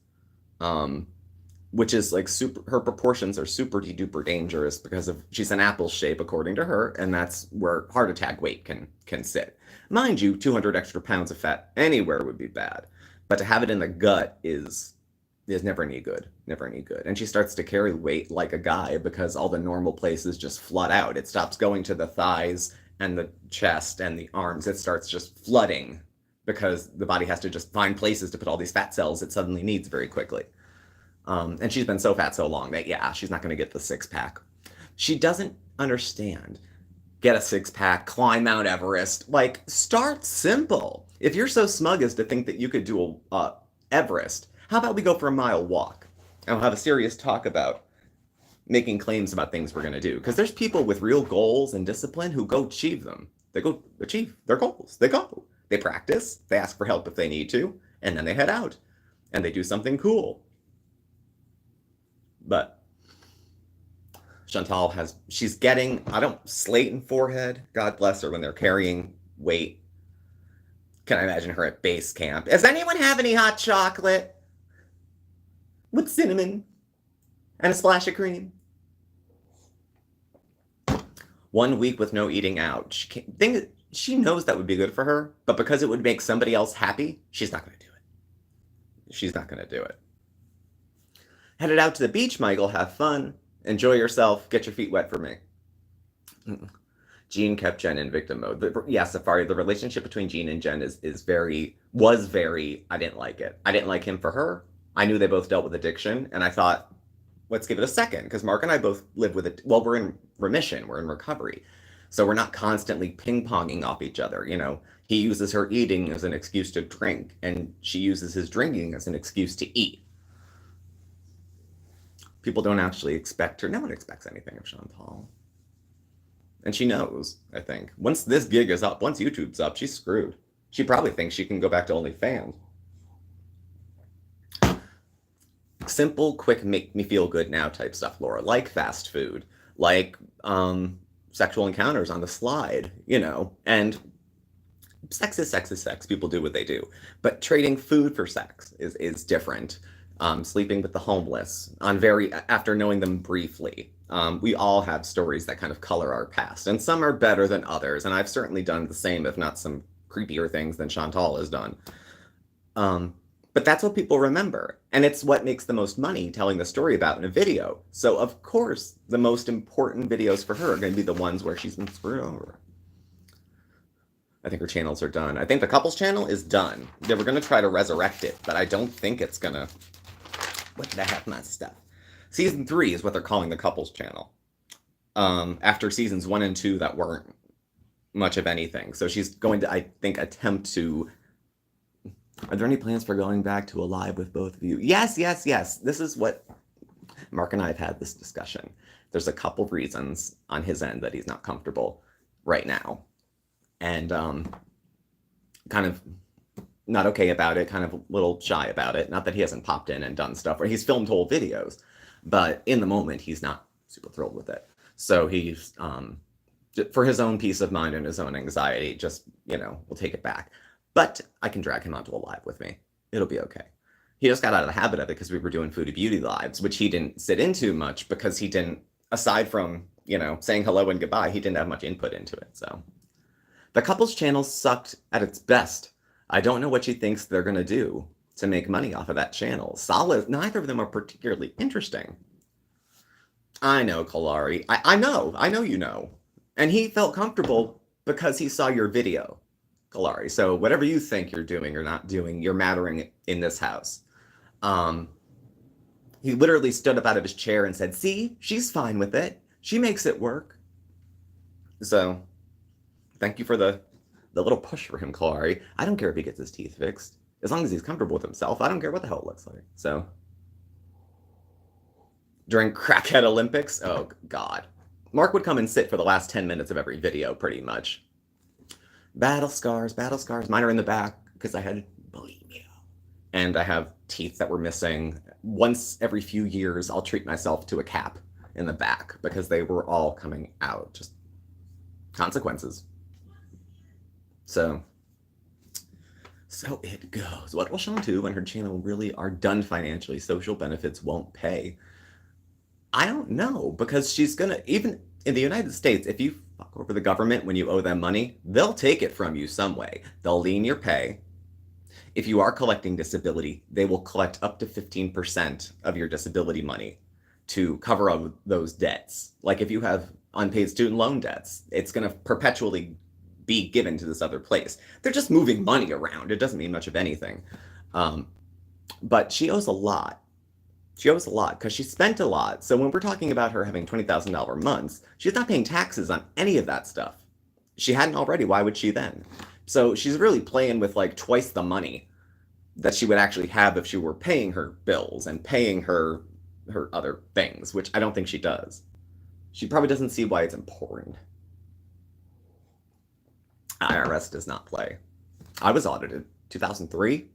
Which is like her proportions are super duper dangerous because she's an apple shape according to her, and that's where heart attack weight can sit. Mind you, 200 extra pounds of fat anywhere would be bad, but to have it in the gut is never any good, never any good. And she starts to carry weight like a guy because all the normal places just flood out. It stops going to the thighs and the chest and the arms. It starts just flooding because the body has to just find places to put all these fat cells it suddenly needs very quickly. And she's been so fat so long that, yeah, she's not going to get the six-pack. She doesn't understand. Get a six-pack, climb Mount Everest. Like, start simple. If you're so smug as to think that you could do Everest, how about we go for a mile walk? And we'll have a serious talk about making claims about things we're going to do. Because there's people with real goals and discipline who go achieve them. They go achieve their goals. They go. They practice. They ask for help if they need to. And then they head out. And they do something cool. But Chantal she's getting, slate and forehead. God bless her when they're carrying weight. Can I imagine her at base camp? Does anyone have any hot chocolate? With cinnamon and a splash of cream? 1 week with no eating out. She knows that would be good for her, but because it would make somebody else happy, she's not going to do it. She's not going to do it. Headed out to the beach, Michael. Have fun. Enjoy yourself. Get your feet wet for me. Jean kept Jen in victim mode. Yeah, Safari, the relationship between Jean and Jen was very, I didn't like it. I didn't like him for her. I knew they both dealt with addiction, and I thought, let's give it a second, because Mark and I both live with it. Well, we're in remission. We're in recovery. So we're not constantly ping-ponging off each other, you know. He uses her eating as an excuse to drink, and she uses his drinking as an excuse to eat. People don't actually expect her. No one expects anything of Chantal. And she knows, I think. Once this gig is up, once YouTube's up, she's screwed. She probably thinks she can go back to OnlyFans. Simple, quick, make me feel good now type stuff, Laura. Like fast food. Like sexual encounters on the slide, you know. And sex is sex is sex. People do what they do. But trading food for sex is different. Sleeping with the homeless after knowing them briefly. We all have stories that kind of color our past, and some are better than others, and I've certainly done the same, if not some creepier things than Chantal has done. But that's what people remember, and it's what makes the most money telling the story about in a video. So of course, the most important videos for her are going to be the ones where she's been screwed over. I think her channels are done. I think the couples channel is done. They were going to try to resurrect it, but I don't think it's going to... What did I have my stuff? Season 3 is what they're calling the couples channel. After seasons 1 and 2 that weren't much of anything. So she's going to, I think, attempt to... Are there any plans for going back to a live with both of you? Yes, yes, yes. This is what... Mark and I have had this discussion. There's a couple reasons on his end that he's not comfortable right now. And kind of... not okay about it, kind of a little shy about it. Not that he hasn't popped in and done stuff, or he's filmed whole videos, but in the moment, he's not super thrilled with it. So he's, for his own peace of mind and his own anxiety, just, you know, we'll take it back. But I can drag him onto a live with me. It'll be okay. He just got out of the habit of it because we were doing Foodie Beauty lives, which he didn't sit into much because he didn't, aside from, you know, saying hello and goodbye, he didn't have much input into it, so. The couples channel sucked at its best. I don't know what she thinks they're going to do to make money off of that channel. Salah, neither of them are particularly interesting. I know, Kalari. I know you know. And he felt comfortable because he saw your video, Kalari. So whatever you think you're doing or not doing, you're mattering in this house. He literally stood up out of his chair and said, see, she's fine with it. She makes it work. So thank you for the little push for him, Kalari. I don't care if he gets his teeth fixed. As long as he's comfortable with himself, I don't care what the hell it looks like. So, during Crackhead Olympics, oh God. Mark would come and sit for the last 10 minutes of every video, pretty much. Battle scars. Mine are in the back, because I had bulimia. And I have teeth that were missing. Once every few years, I'll treat myself to a cap in the back, because they were all coming out. Just consequences. So it goes. What will Chantal and her channel really are done financially? Social benefits won't pay. I don't know, because she's gonna, even in the United States, if you fuck over the government when you owe them money, they'll take it from you some way. They'll lean your pay. If you are collecting disability, they will collect up to 15% of your disability money to cover up those debts. Like if you have unpaid student loan debts, it's gonna perpetually be given to this other place. They're just moving money around. It doesn't mean much of anything. But she owes a lot. She owes a lot because she spent a lot. So when we're talking about her having $20,000 months, she's not paying taxes on any of that stuff. She hadn't already. Why would she then? So she's really playing with like twice the money that she would actually have if she were paying her bills and paying her other things, which I don't think she does. She probably doesn't see why it's important. IRS does not play. I was audited 2003.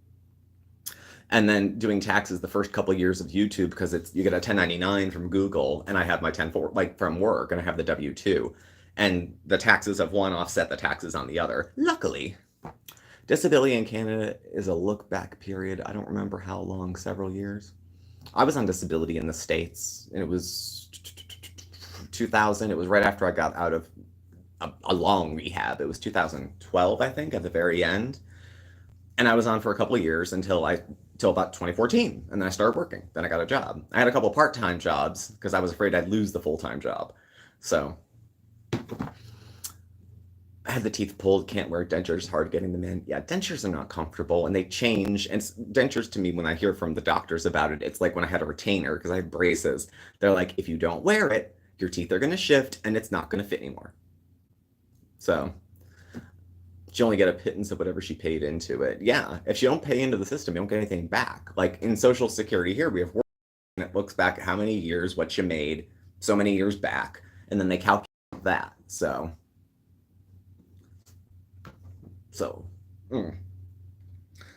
And then doing taxes the first couple of years of YouTube because you get a 1099 from Google, and I have my 1040 like from work, and I have the W-2, and the taxes of one offset the taxes on the other. Luckily, disability in Canada is a look back period. I don't remember how long, several years. I was on disability in the States, and it was 2000. It was right after I got out of a long rehab. It was 2012, I think, at the very end. And I was on for a couple of years until about 2014, and then I started working. Then I got a job. I had a couple of part-time jobs because I was afraid I'd lose the full-time job. So I had the teeth pulled, can't wear dentures, hard getting them in. Yeah, dentures are not comfortable, and they change. And dentures, to me, when I hear from the doctors about it, it's like when I had a retainer because I had braces. They're like, if you don't wear it, your teeth are going to shift, and it's not going to fit anymore. So she only get a pittance of whatever she paid into it. Yeah, if you don't pay into the system, you don't get anything back. Like in Social Security here, we have work, and it looks back at how many years, what you made, so many years back, and then they calculate that. So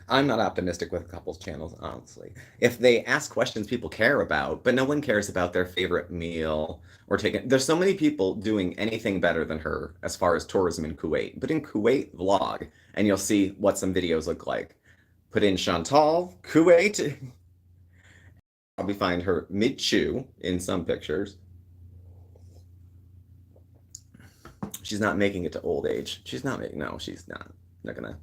I'm not optimistic with couples channels, honestly. If they ask questions people care about, but no one cares about their favorite meal or taking. There's so many people doing anything better than her as far as tourism in Kuwait. But in Kuwait, vlog, and you'll see what some videos look like. Put in Chantal, Kuwait. Probably find her mid-chew in some pictures. She's not making it to old age. She's not making. No, she's not. Not gonna.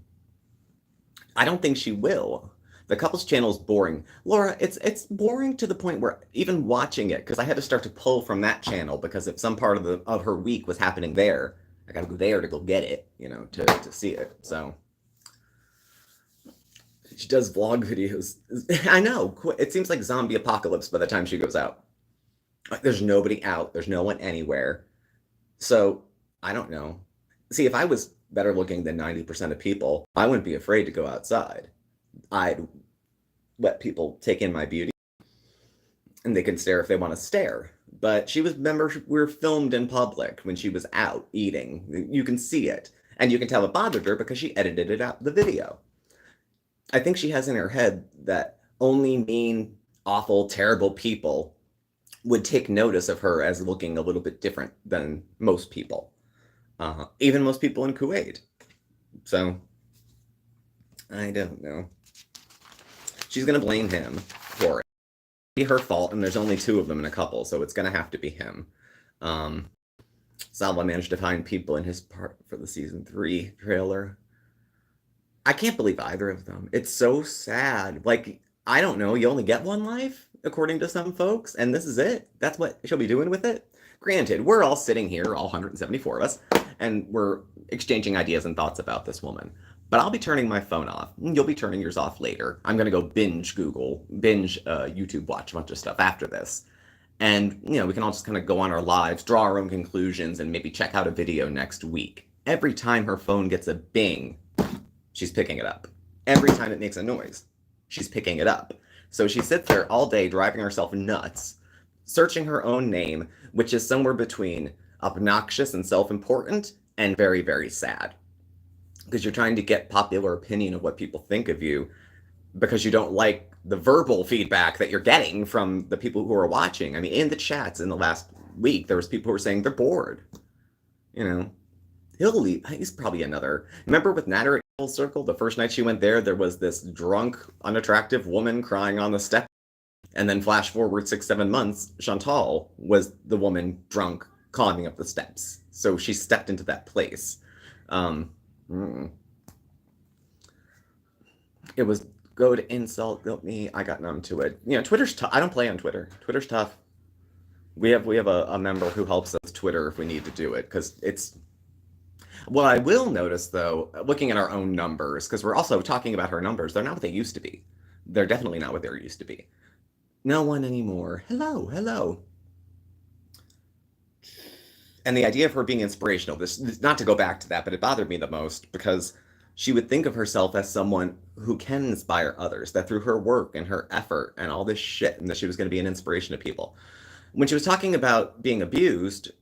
I don't think she will. The couples channel is boring. Laura, it's boring to the point where even watching it, because I had to start to pull from that channel because if some part of her week was happening there, I gotta go there to go get it, to see it. So she does vlog videos. I know. It seems like zombie apocalypse by the time she goes out. There's nobody out. There's no one anywhere. So I don't know. See, if I was better looking than 90% of people, I wouldn't be afraid to go outside. I'd let people take in my beauty, and they can stare if they want to stare. But remember, we were filmed in public when she was out eating. You can see it. And you can tell it bothered her because she edited it out, the video. I think she has in her head that only mean, awful, terrible people would take notice of her as looking a little bit different than most people. Even most people in Kuwait. So, I don't know. She's going to blame him for it. It'll be her fault, and there's only 2 of them in a couple, so it's going to have to be him. Salah managed to find people in his part for the season 3 trailer. I can't believe either of them. It's so sad. Like, I don't know, you only get one life, according to some folks, and this is it. That's what she'll be doing with it. Granted, we're all sitting here, all 174 of us, and we're exchanging ideas and thoughts about this woman. But I'll be turning my phone off. You'll be turning yours off later. I'm going to go binge YouTube, watch a bunch of stuff after this. And, we can all just kind of go on our lives, draw our own conclusions, and maybe check out a video next week. Every time her phone gets a bing, she's picking it up. Every time it makes a noise, she's picking it up. So she sits there all day driving herself nuts, searching her own name, which is somewhere between obnoxious and self-important and very, very sad. Because you're trying to get popular opinion of what people think of you because you don't like the verbal feedback that you're getting from the people who are watching. I mean, in the chats in the last week, there was people who were saying they're bored. He'll leave. He's probably another. Remember with Nader at Full Circle, the first night she went there was this drunk, unattractive woman crying on the step. And then flash forward 6-7 months, Chantal was the woman drunk climbing up the steps. So she stepped into that place. It was go to insult me. I got numb to it. Twitter's tough. I don't play on Twitter. Twitter's tough. We have a member who helps us with Twitter if we need to do it because What I will notice, though, looking at our own numbers, because we're also talking about her numbers, they're not what they used to be. They're definitely not what they used to be. No one anymore. Hello, hello. And the idea of her being inspirational, this not to go back to that, but it bothered me the most because she would think of herself as someone who can inspire others, that through her work and her effort and all this shit, and that she was going to be an inspiration to people. When she was talking about being abused,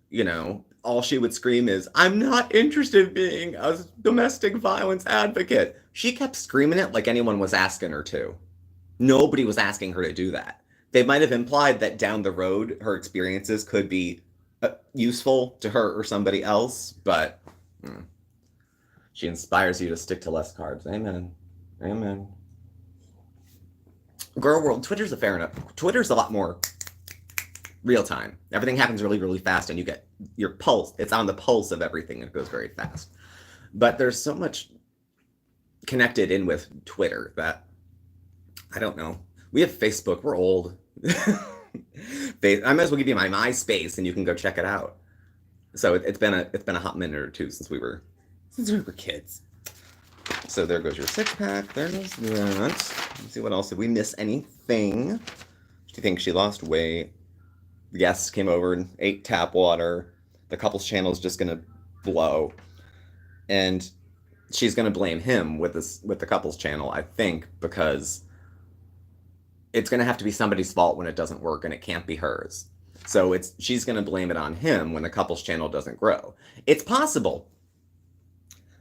all she would scream is, I'm not interested in being a domestic violence advocate. She kept screaming it like anyone was asking her to. Nobody was asking her to do that. They might have implied that down the road, her experiences could be useful to her or somebody else, but she inspires you to stick to less carbs. Amen. Amen. Girl world, Twitter's a lot more real time. Everything happens really, really fast, and you get your pulse. It's on the pulse of everything. It goes very fast. But there's so much connected in with Twitter that I don't know. We have Facebook. We're old. I might as well give you my MySpace, and you can go check it out. So it's been a hot minute or two since we were kids. So there goes your 6-pack. There's that. Let's see what else. Did we miss anything? Do you think she lost weight? The guests came over and ate tap water. The couple's channel is just gonna blow, and she's gonna blame him with the couple's channel, I think, because it's gonna have to be somebody's fault when it doesn't work, and it can't be hers. So she's gonna blame it on him when the couple's channel doesn't grow. It's possible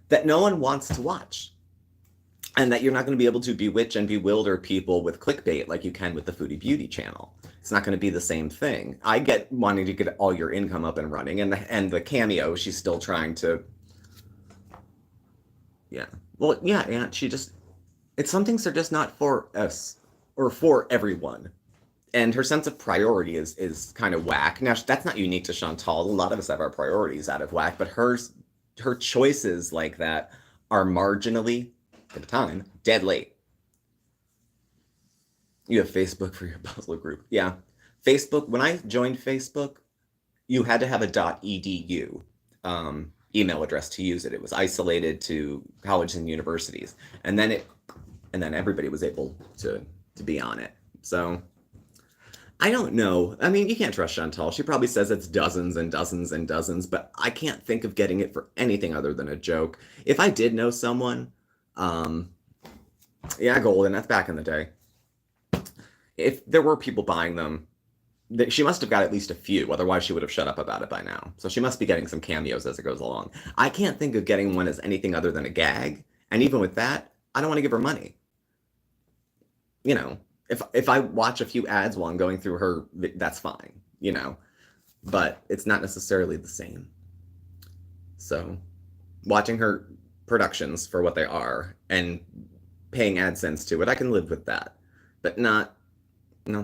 that no one wants to watch, and that you're not going to be able to bewitch and bewilder people with clickbait like you can with the Foodie Beauty channel. It's not going to be the same thing. I get wanting to get all your income up and running, and the cameo, she's still trying to. Yeah. Well, yeah. Some things are just not for us or for everyone, and her sense of priority is kind of whack. Now that's not unique to Chantal. A lot of us have our priorities out of whack, but her choices like that are marginally, at the time, dead late. You have Facebook for your puzzle group. Yeah. Facebook, when I joined Facebook, you had to have a .edu email address to use it. It was isolated to colleges and universities. And then everybody was able to be on it. So I don't know. I mean, you can't trust Chantal. She probably says it's dozens and dozens and dozens, but I can't think of getting it for anything other than a joke. If I did know someone, Golden, that's back in the day. If there were people buying them, she must have got at least a few. Otherwise, she would have shut up about it by now. So she must be getting some cameos as it goes along. I can't think of getting one as anything other than a gag. And even with that, I don't want to give her money. If I watch a few ads while I'm going through her, that's fine, but it's not necessarily the same. So watching her productions for what they are and paying AdSense to it, I can live with that, but not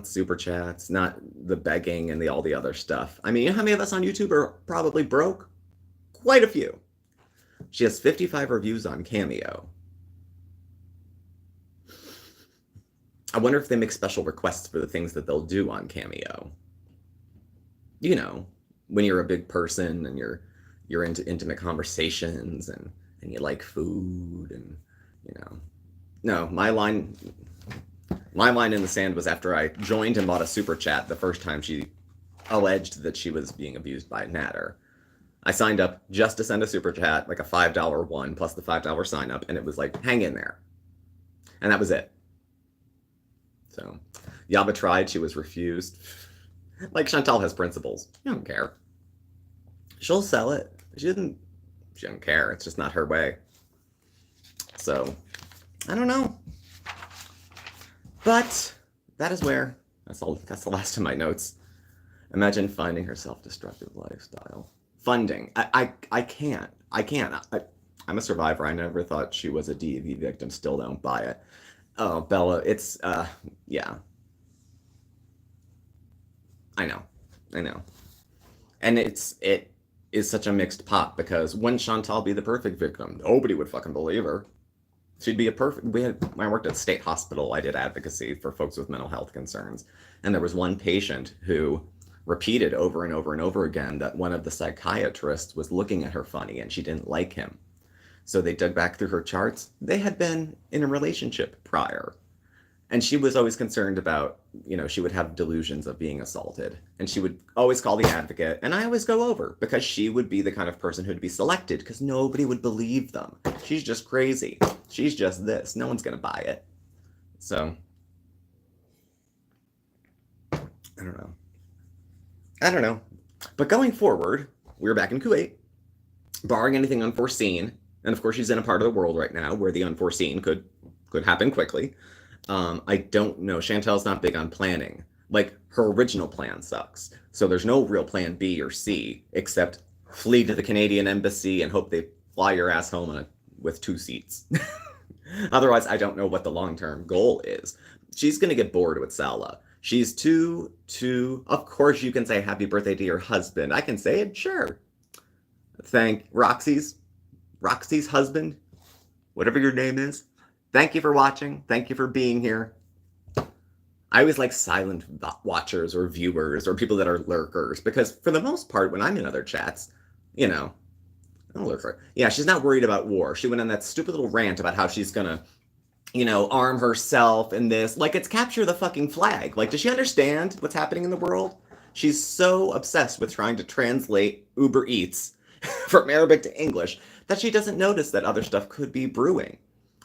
super chats, not the begging and all the other stuff. I mean, you know how many of us on YouTube are probably broke? Quite a few. She has 55 reviews on Cameo. I wonder if they make special requests for the things that they'll do on Cameo. When you're a big person and you're into intimate conversations and you like food and No, my line in the sand was after I joined and bought a super chat the first time she alleged that she was being abused by Nader. I signed up just to send a super chat, like a $5 one plus the $5 sign up, and it was like, hang in there. And that was it. So Yaba tried, she was refused. Like, Chantal has principles. She don't care. She'll sell it. She doesn't care. It's just not her way. So, I don't know. But that is where, that's the last of my notes. Imagine finding her self-destructive lifestyle. Funding. I can't. I'm a survivor. I never thought she was a DV victim. Still don't buy it. Oh, Bella, it's, yeah. I know. And it is such a mixed pot, because wouldn't Chantal be the perfect victim? Nobody would fucking believe her. She'd be I worked at a state hospital. I did advocacy for folks with mental health concerns. And there was one patient who repeated over and over and over again that one of the psychiatrists was looking at her funny and she didn't like him. So they dug back through her charts. They had been in a relationship prior. And she was always concerned about, she would have delusions of being assaulted. And she would always call the advocate. And I always go over because she would be the kind of person who'd be selected because nobody would believe them. She's just crazy. She's just this. No one's going to buy it. So, I don't know. But going forward, we're back in Kuwait, barring anything unforeseen. And of course, she's in a part of the world right now where the unforeseen could happen quickly. I don't know. Chantal's not big on planning. Like, her original plan sucks. So there's no real plan B or C except flee to the Canadian embassy and hope they fly your ass home with 2 seats. Otherwise, I don't know what the long-term goal is. She's going to get bored with Salah. She's too, of course you can say happy birthday to your husband. I can say it, sure. Thank Roxy's husband, whatever your name is. Thank you for watching. Thank you for being here. I always like silent watchers or viewers or people that are lurkers because for the most part, when I'm in other chats, I don't look for it. Yeah, she's not worried about war. She went on that stupid little rant about how she's gonna, arm herself in this. Like, it's capture the fucking flag. Like, does she understand what's happening in the world? She's so obsessed with trying to translate Uber Eats from Arabic to English that she doesn't notice that other stuff could be brewing.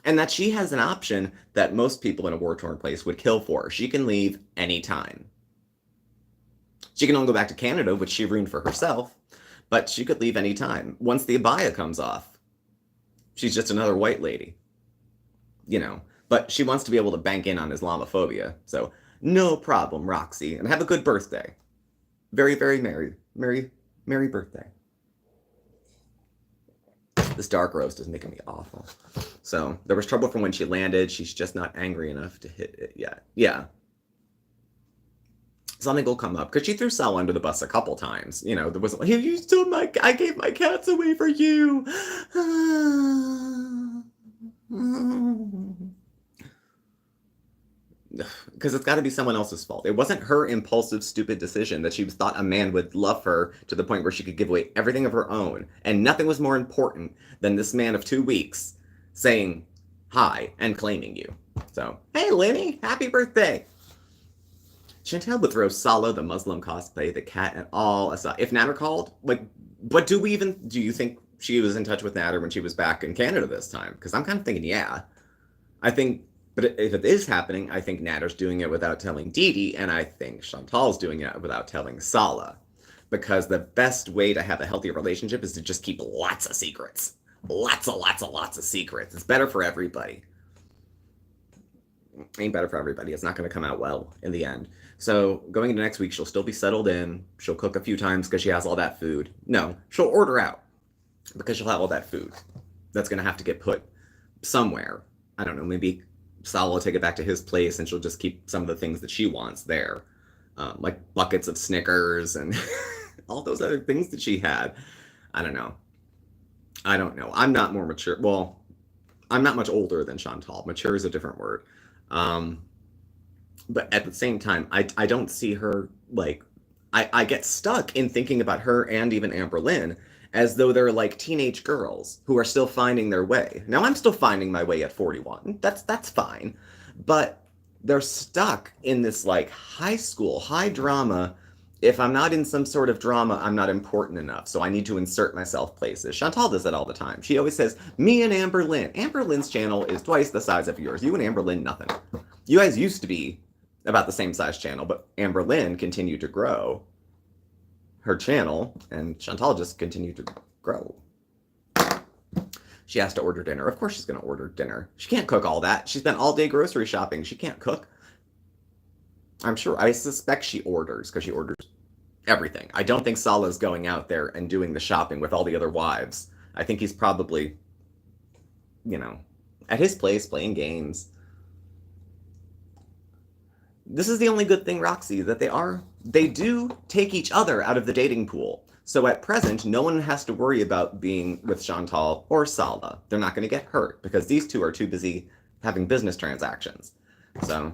And that she has an option that most people in a war-torn place would kill for. She can leave anytime. She can only go back to Canada, which she ruined for herself, but she could leave anytime. Once the abaya comes off, she's just another white lady. But she wants to be able to bank in on Islamophobia. So, no problem, Roxy. And have a good birthday. Very, very merry birthday. This dark roast is making me awful. So, there was trouble from when she landed. She's just not angry enough to hit it yet. Yeah. Something will come up. Because she threw Salah under the bus a couple times. There was like, you stole I gave my cats away for you. Because it's got to be someone else's fault. It wasn't her impulsive, stupid decision that she thought a man would love her to the point where she could give away everything of her own. And nothing was more important than this man of 2 weeks saying hi and claiming you. So, hey, Lenny, happy birthday. Chantal would throw Salah, the Muslim cosplay, the cat, and all aside. If Nader called, but do you think she was in touch with Nader when she was back in Canada this time? Because I'm kind of thinking, yeah. But if it is happening, I think Nader's doing it without telling Didi, and I think Chantal's doing it without telling Salah. Because the best way to have a healthy relationship is to just keep lots of secrets. Lots of secrets. It's better for everybody. Ain't better for everybody. It's not going to come out well in the end. So going into next week, she'll still be settled in. She'll cook a few times because she has all that food. No, she'll order out because she'll have all that food. That's going to have to get put somewhere. I don't know, maybe Salah will take it back to his place and she'll just keep some of the things that she wants there. Like buckets of Snickers and all those other things that she had. I don't know. I'm not more mature. Well, I'm not much older than Chantal. Mature is a different word. But at the same time, I don't see her, I get stuck in thinking about her and even Amberlynn as though they're like teenage girls who are still finding their way. Now, I'm still finding my way at 41. That's fine. But they're stuck in this high school, high drama. If I'm not in some sort of drama, I'm not important enough. So I need to insert myself places. Chantal does that all the time. She always says, me and Amberlynn. Amberlynn's channel is twice the size of yours. You and Amberlynn, nothing. You guys used to be about the same size channel, but Amberlynn continued to grow her channel, and Chantal just continued to grow. She has to order dinner. Of course she's going to order dinner. She can't cook all that. She spent all day grocery shopping. She can't cook. I suspect she orders, because she orders everything. I don't think Salah's going out there and doing the shopping with all the other wives. I think he's probably, at his place playing games. This is the only good thing, Roxy, that they do take each other out of the dating pool. So at present, no one has to worry about being with Chantal or Salah. They're not going to get hurt because these two are too busy having business transactions. So,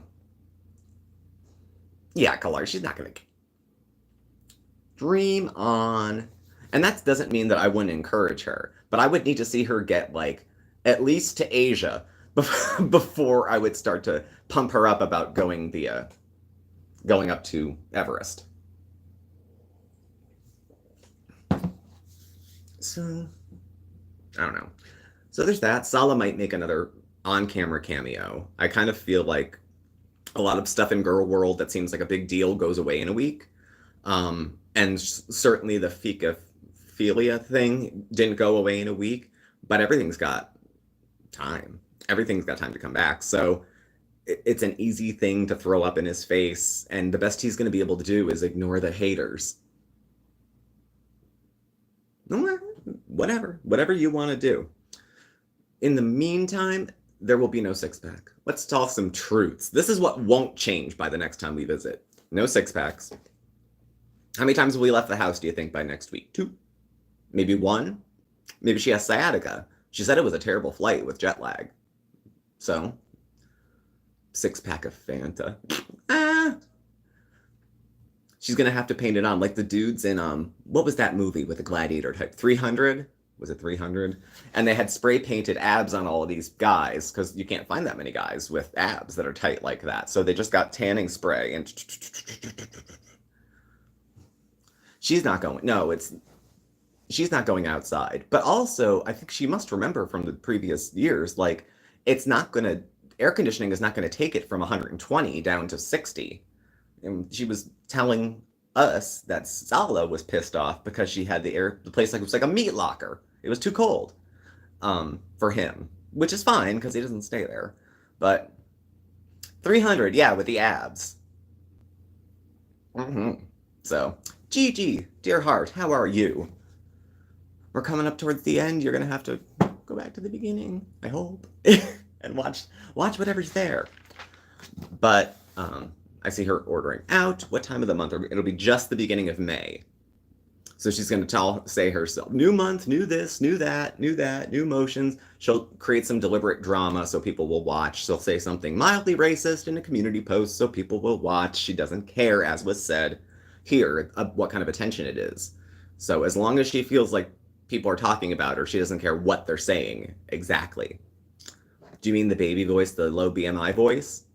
yeah, Kalar, she's not going to... Dream on. And that doesn't mean that I wouldn't encourage her, but I would need to see her get, like, at least to Asia before I would start to pump her up about going up to Everest. So, I don't know. So there's that. Salah might make another on-camera cameo. I kind of feel like a lot of stuff in girl world that seems like a big deal goes away in a week. And certainly the fecophilia thing didn't go away in a week, but everything's got time. Everything's got time to come back. So it's an easy thing to throw up in his face, and the best he's going to be able to do is ignore the haters. Whatever you want to do. In the meantime, there will be no six-pack. Let's talk some truths. This is what won't change by the next time we visit. No six-packs. How many times have we left the house, do you think, by next week? 2? Maybe 1? Maybe she has sciatica. She said it was a terrible flight with jet lag. So, 6-pack of Fanta. She's going to have to paint it on. Like the dudes in, what was that movie with the gladiator type? 300? Was it 300? And they had spray painted abs on all of these guys, because you can't find that many guys with abs that are tight like that. So they just got tanning spray and... She's not going, she's not going outside. But also, I think she must remember from the previous years, like, air conditioning is not going to take it from 120 down to 60. And she was telling us that Salah was pissed off because she had the place like it was like a meat locker. It was too cold for him, which is fine because he doesn't stay there. But 300, yeah, with the abs. So, Gigi, dear heart, how are you? We're coming up towards the end. You're going to have to go back to the beginning, I hope, and watch whatever's there. But I see her ordering out. What time of the month? It'll be just the beginning of May. So she's going to say herself, new month, new this, new that, new motions. She'll create some deliberate drama so people will watch. She'll say something mildly racist in a community post so people will watch. She doesn't care, as was said here, what kind of attention it is. So as long as she feels like people are talking about her, she doesn't care what they're saying exactly. Do you mean the baby voice, the low BMI voice?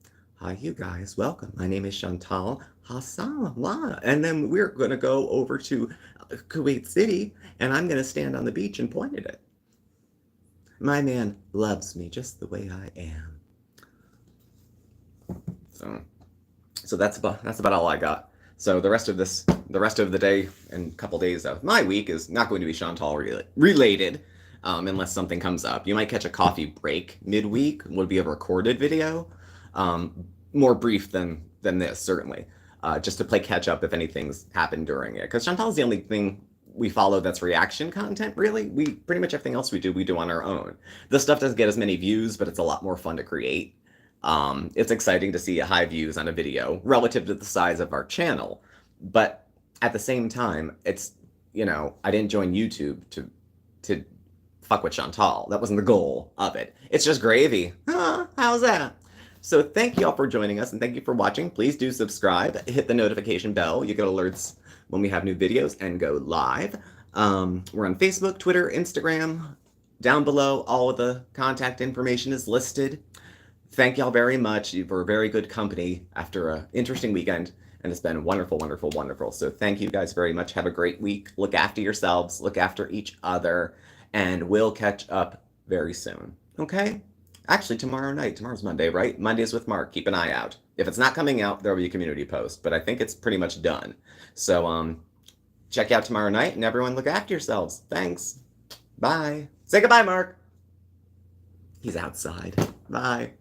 Hi, you guys. Welcome. My name is Chantal. Salah. And then we're going to go over to Kuwait City, and I'm going to stand on the beach and point at it. My man loves me just the way I am. So that's about all I got. So the rest of the day and couple days of my week is not going to be Chantal related, unless something comes up. You might catch a coffee break midweek. Would be a recorded video, more brief than this, certainly, just to play catch up if anything's happened during it. Because Chantal's the only thing we follow that's reaction content, really. We pretty much everything else we do on our own. This stuff doesn't get as many views, but it's a lot more fun to create. It's exciting to see high views on a video relative to the size of our channel. But at the same time, it's, I didn't join YouTube to fuck with Chantal. That wasn't the goal of it. It's just gravy. How's that? So thank you all for joining us, and thank you for watching. Please do subscribe. Hit the notification bell. You get alerts when we have new videos and go live. We're on Facebook, Twitter, Instagram. Down below, all of the contact information is listed. Thank y'all very much. You were very good company after an interesting weekend, and it's been wonderful, wonderful, wonderful. So thank you guys very much. Have a great week. Look after yourselves. Look after each other, and we'll catch up very soon. Okay? Actually, tomorrow night. Tomorrow's Monday, right? Mondays with Mark. Keep an eye out. If it's not coming out, there will be a community post, but I think it's pretty much done. So check out tomorrow night, and everyone look after yourselves. Thanks. Bye. Say goodbye, Mark. He's outside. Bye.